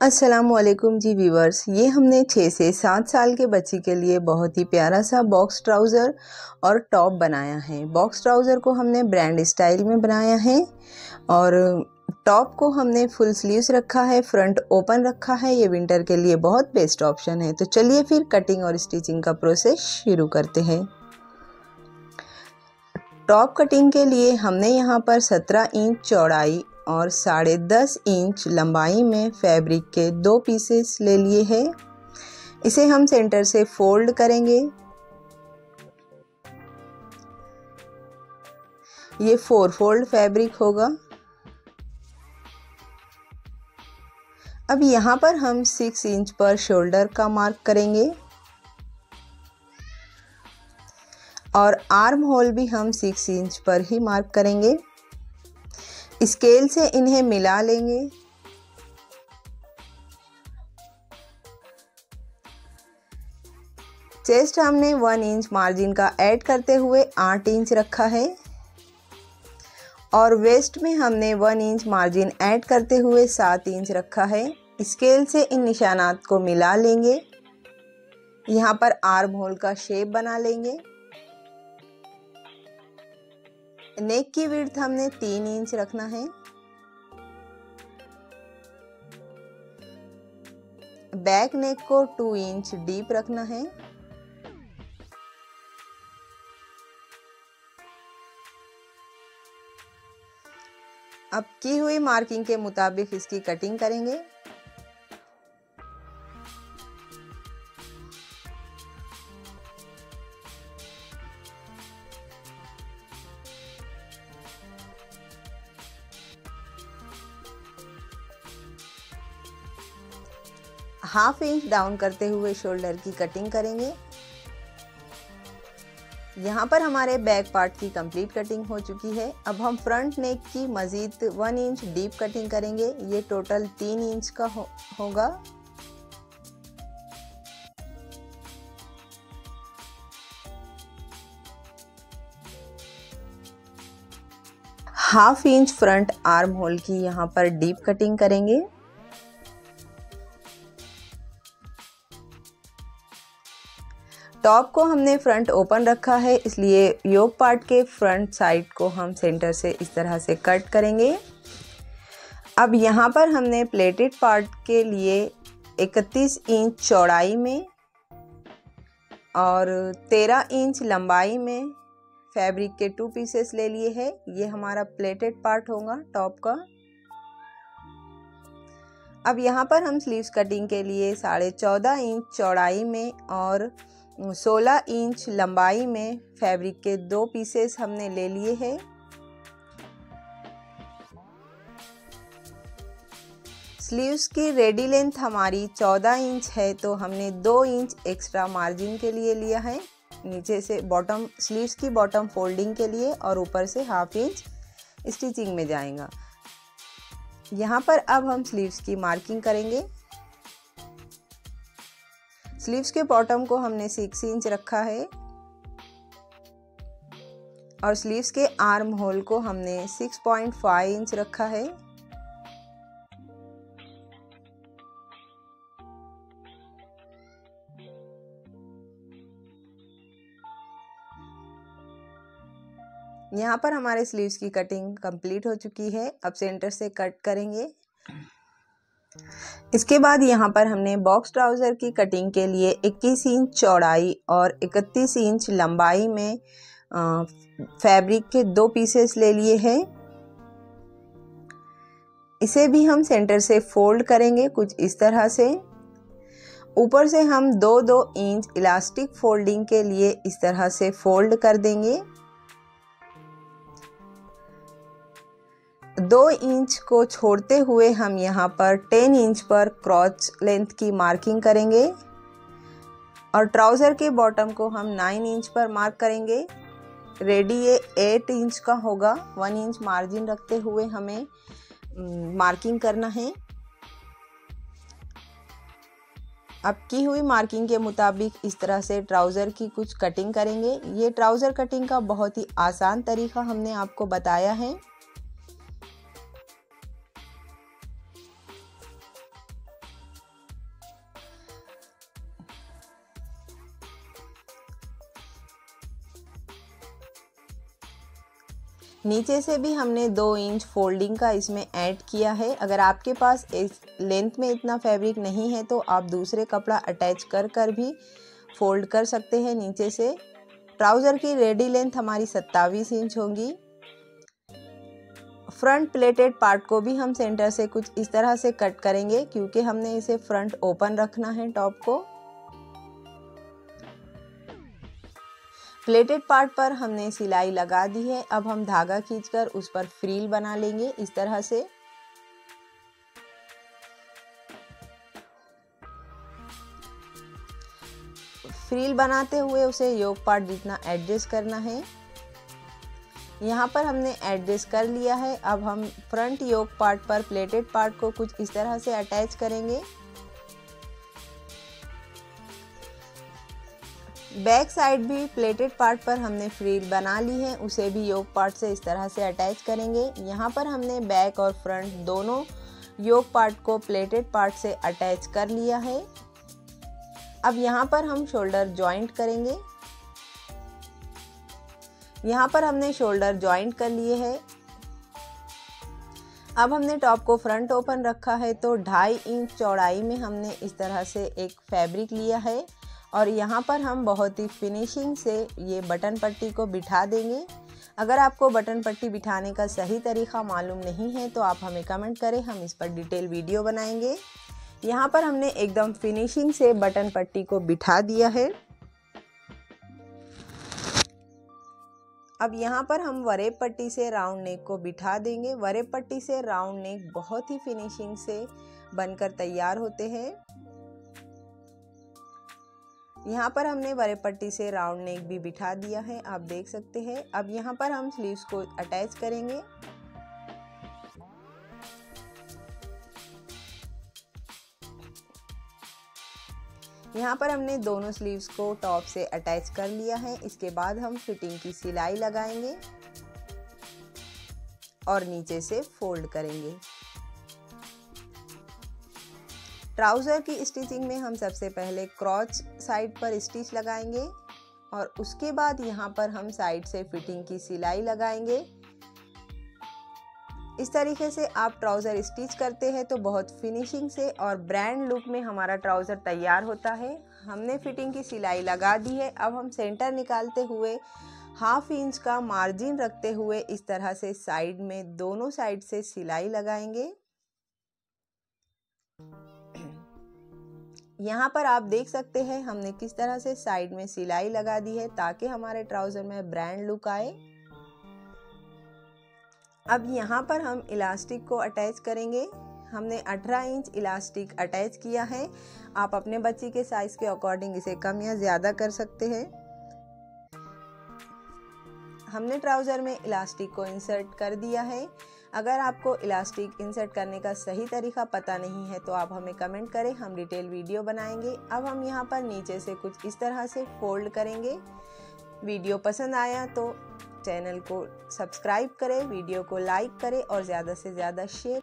अस्सलामुअलैकुम जी व्यूवर्स, ये हमने 6 से 7 साल के बच्ची के लिए बहुत ही प्यारा सा बॉक्स ट्राउज़र और टॉप बनाया है। बॉक्स ट्राउज़र को हमने ब्रांड स्टाइल में बनाया है और टॉप को हमने फुल स्लीव्स रखा है, फ्रंट ओपन रखा है। ये विंटर के लिए बहुत बेस्ट ऑप्शन है। तो चलिए फिर कटिंग और स्टिचिंग का प्रोसेस शुरू करते हैं। टॉप कटिंग के लिए हमने यहाँ पर 17 इंच चौड़ाई और 10.5 इंच लंबाई में फैब्रिक के 2 पीसेस ले लिए हैं। इसे हम सेंटर से फोल्ड करेंगे। ये 4 फोल्ड फैब्रिक होगा। अब यहाँ पर हम 6 इंच पर शोल्डर का मार्क करेंगे और आर्म होल भी हम 6 इंच पर ही मार्क करेंगे। स्केल से इन्हें मिला लेंगे। चेस्ट हमने 1 इंच मार्जिन का ऐड करते हुए 8 इंच रखा है और वेस्ट में हमने 1 इंच मार्जिन ऐड करते हुए 7 इंच रखा है। स्केल से इन निशानात को मिला लेंगे। यहाँ पर आर्म होल का शेप बना लेंगे। नेक की विड्थ हमने 3 इंच रखना है। बैक नेक को 2 इंच डीप रखना है। अब की हुई मार्किंग के मुताबिक इसकी कटिंग करेंगे। हाफ इंच डाउन करते हुए शोल्डर की कटिंग करेंगे। यहाँ पर हमारे बैक पार्ट की कंप्लीट कटिंग हो चुकी है। अब हम फ्रंट नेक की मजीद 1 इंच डीप कटिंग करेंगे। ये टोटल 3 इंच का होगा। Half inch front arm hole की यहाँ पर डीप कटिंग करेंगे। टॉप को हमने फ्रंट ओपन रखा है, इसलिए योक पार्ट के फ्रंट साइड को हम सेंटर से इस तरह से कट करेंगे। अब यहाँ पर हमने प्लेटेड पार्ट के लिए 31 इंच चौड़ाई में और 13 इंच लंबाई में फैब्रिक के 2 पीसेस ले लिए हैं। ये हमारा प्लेटेड पार्ट होगा टॉप का। अब यहाँ पर हम स्लीव्स कटिंग के लिए 14.5 इंच चौड़ाई में और 16 इंच लंबाई में फैब्रिक के 2 पीसेस हमने ले लिए हैं। स्लीव्स की रेडी लेंथ हमारी 14 इंच है, तो हमने 2 इंच एक्स्ट्रा मार्जिन के लिए लिया है। नीचे से बॉटम स्लीव्स की बॉटम फोल्डिंग के लिए और ऊपर से हाफ इंच स्टिचिंग में जाएगा। यहाँ पर अब हम स्लीव्स की मार्किंग करेंगे। स्लीव्स के बॉटम को हमने 6 इंच रखा है और स्लीव्स के आर्म होल को हमने 6.5 इंच रखा है। यहाँ पर हमारे स्लीव्स की कटिंग कंप्लीट हो चुकी है। अब सेंटर से कट करेंगे। इसके बाद यहाँ पर हमने बॉक्स ट्राउज़र की कटिंग के लिए 21 इंच चौड़ाई और 31 इंच लंबाई में फैब्रिक के 2 पीसेस ले लिए हैं। इसे भी हम सेंटर से फोल्ड करेंगे कुछ इस तरह से। ऊपर से हम 2-2 इंच इलास्टिक फोल्डिंग के लिए इस तरह से फोल्ड कर देंगे। 2 इंच को छोड़ते हुए हम यहाँ पर 10 इंच पर क्रॉच लेंथ की मार्किंग करेंगे और ट्राउज़र के बॉटम को हम 9 इंच पर मार्क करेंगे। रेडी ये 8 इंच का होगा। 1 इंच मार्जिन रखते हुए हमें मार्किंग करना है। अब की हुई मार्किंग के मुताबिक इस तरह से ट्राउज़र की कुछ कटिंग करेंगे। ये ट्राउज़र कटिंग का बहुत ही आसान तरीका हमने आपको बताया है। नीचे से भी हमने 2 इंच फोल्डिंग का इसमें ऐड किया है। अगर आपके पास इस लेंथ में इतना फैब्रिक नहीं है तो आप दूसरे कपड़ा अटैच कर भी फोल्ड कर सकते हैं नीचे से। ट्राउज़र की रेडी लेंथ हमारी 27 इंच होगी। फ्रंट प्लेटेड पार्ट को भी हम सेंटर से कुछ इस तरह से कट करेंगे क्योंकि हमने इसे फ्रंट ओपन रखना है टॉप को। प्लेटेड पार्ट पर हमने सिलाई लगा दी है। अब हम धागा खींचकर उस पर फ्रिल बना लेंगे इस तरह से। फ्रिल बनाते हुए उसे योक पार्ट जितना एडजस्ट करना है। यहाँ पर हमने एडजस्ट कर लिया है। अब हम फ्रंट योक पार्ट पर प्लेटेड पार्ट को कुछ इस तरह से अटैच करेंगे। बैक साइड भी प्लेटेड पार्ट पर हमने फ्रिल बना ली है, उसे भी योक पार्ट से इस तरह से अटैच करेंगे। यहाँ पर हमने बैक और फ्रंट दोनों योक पार्ट को प्लेटेड पार्ट से अटैच कर लिया है। अब यहाँ पर हम शोल्डर जॉइंट करेंगे। यहाँ पर हमने शोल्डर जॉइंट कर लिए है। अब हमने टॉप को फ्रंट ओपन रखा है तो 2.5 इंच चौड़ाई में हमने इस तरह से एक फैब्रिक लिया है और यहाँ पर हम बहुत ही फिनिशिंग से ये बटन पट्टी को बिठा देंगे। अगर आपको बटन पट्टी बिठाने का सही तरीका मालूम नहीं है तो आप हमें कमेंट करें, हम इस पर डिटेल वीडियो बनाएंगे। यहाँ पर हमने एकदम फिनिशिंग से बटन पट्टी को बिठा दिया है। अब यहाँ पर हम वरेब पट्टी से राउंड नेक को बिठा देंगे। वरेब पट्टी से राउंड नेक बहुत ही फिनिशिंग से बनकर तैयार होते हैं। यहाँ पर हमने वरेब पट्टी से राउंड नेक भी बिठा दिया है, आप देख सकते हैं। अब यहाँ पर हम स्लीव्स को अटैच करेंगे। यहाँ पर हमने दोनों स्लीव्स को टॉप से अटैच कर लिया है। इसके बाद हम फिटिंग की सिलाई लगाएंगे और नीचे से फोल्ड करेंगे। ट्राउज़र की स्टिचिंग में हम सबसे पहले क्रॉच साइड पर स्टिच लगाएंगे और उसके बाद यहाँ पर हम साइड से फिटिंग की सिलाई लगाएंगे। इस तरीके से आप ट्राउज़र स्टिच करते हैं तो बहुत फिनिशिंग से और ब्रांड लुक में हमारा ट्राउज़र तैयार होता है। हमने फिटिंग की सिलाई लगा दी है। अब हम सेंटर निकालते हुए 1/2 इंच का मार्जिन रखते हुए इस तरह से साइड में दोनों साइड से सिलाई लगाएंगे। यहाँ पर आप देख सकते हैं हमने किस तरह से साइड में सिलाई लगा दी है ताकि हमारे ट्राउज़र में ब्रांड लुक आए। अब यहाँ पर हम इलास्टिक को अटैच करेंगे। हमने 18 इंच इलास्टिक अटैच किया है। आप अपने बच्चे के साइज़ के अकॉर्डिंग इसे कम या ज़्यादा कर सकते हैं। हमने ट्राउज़र में इलास्टिक को इंसर्ट कर दिया है। अगर आपको इलास्टिक इंसर्ट करने का सही तरीका पता नहीं है तो आप हमें कमेंट करें, हम डिटेल वीडियो बनाएंगे। अब हम यहाँ पर नीचे से कुछ इस तरह से फोल्ड करेंगे। वीडियो पसंद आया तो चैनल को सब्सक्राइब करें, वीडियो को लाइक करें और ज़्यादा से ज़्यादा शेयर